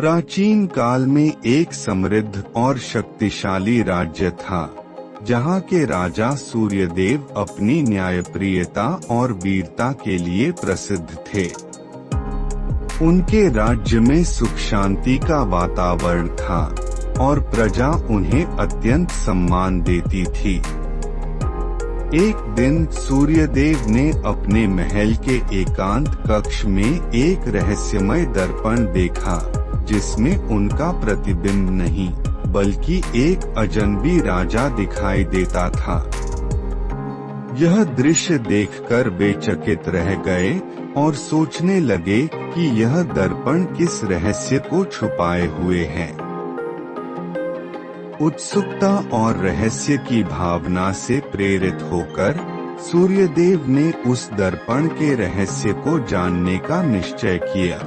प्राचीन काल में एक समृद्ध और शक्तिशाली राज्य था, जहाँ के राजा सूर्यदेव अपनी न्यायप्रियता और वीरता के लिए प्रसिद्ध थे। उनके राज्य में सुख शांति का वातावरण था और प्रजा उन्हें अत्यंत सम्मान देती थी। एक दिन सूर्यदेव ने अपने महल के एकांत कक्ष में एक रहस्यमय दर्पण देखा, जिसमें उनका प्रतिबिंब नहीं बल्कि एक अजनबी राजा दिखाई देता था। यह दृश्य देखकर वे चकित रह गए और सोचने लगे कि यह दर्पण किस रहस्य को छुपाए हुए है। उत्सुकता और रहस्य की भावना से प्रेरित होकर सूर्यदेव ने उस दर्पण के रहस्य को जानने का निश्चय किया।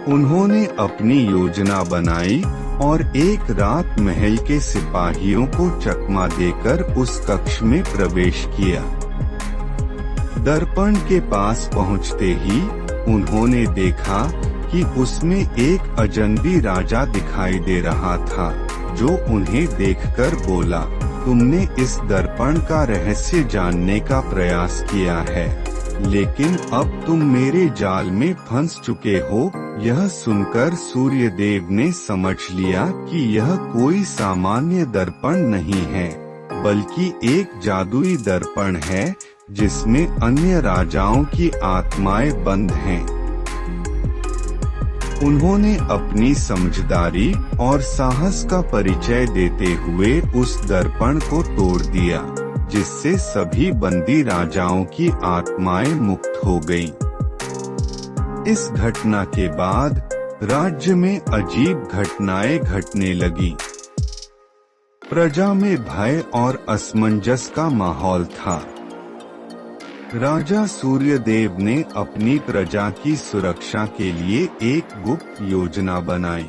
उन्होंने अपनी योजना बनाई और एक रात महल के सिपाहियों को चकमा देकर उस कक्ष में प्रवेश किया। दर्पण के पास पहुंचते ही उन्होंने देखा कि उसमें एक अजनबी राजा दिखाई दे रहा था, जो उन्हें देखकर बोला, तुमने इस दर्पण का रहस्य जानने का प्रयास किया है, लेकिन अब तुम मेरे जाल में फंस चुके हो। यह सुनकर सूर्यदेव ने समझ लिया कि यह कोई सामान्य दर्पण नहीं है, बल्कि एक जादुई दर्पण है जिसमें अन्य राजाओं की आत्माएं बंद हैं। उन्होंने अपनी समझदारी और साहस का परिचय देते हुए उस दर्पण को तोड़ दिया, जिससे सभी बंदी राजाओं की आत्माएं मुक्त हो गईं। इस घटना के बाद राज्य में अजीब घटनाएं घटने लगी। प्रजा में भय और असमंजस का माहौल था। राजा सूर्यदेव ने अपनी प्रजा की सुरक्षा के लिए एक गुप्त योजना बनाई।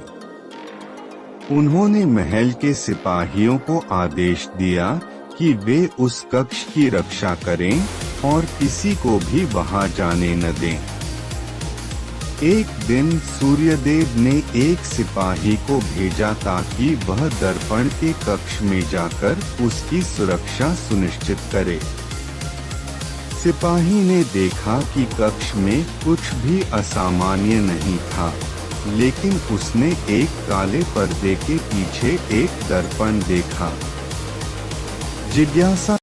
उन्होंने महल के सिपाहियों को आदेश दिया कि वे उस कक्ष की रक्षा करें और किसी को भी वहां जाने न दें। एक दिन सूर्यदेव ने एक सिपाही को भेजा ताकि वह दर्पण के कक्ष में जाकर उसकी सुरक्षा सुनिश्चित करे। सिपाही ने देखा कि कक्ष में कुछ भी असामान्य नहीं था, लेकिन उसने एक काले पर्दे के पीछे एक दर्पण देखा। जिज्ञासा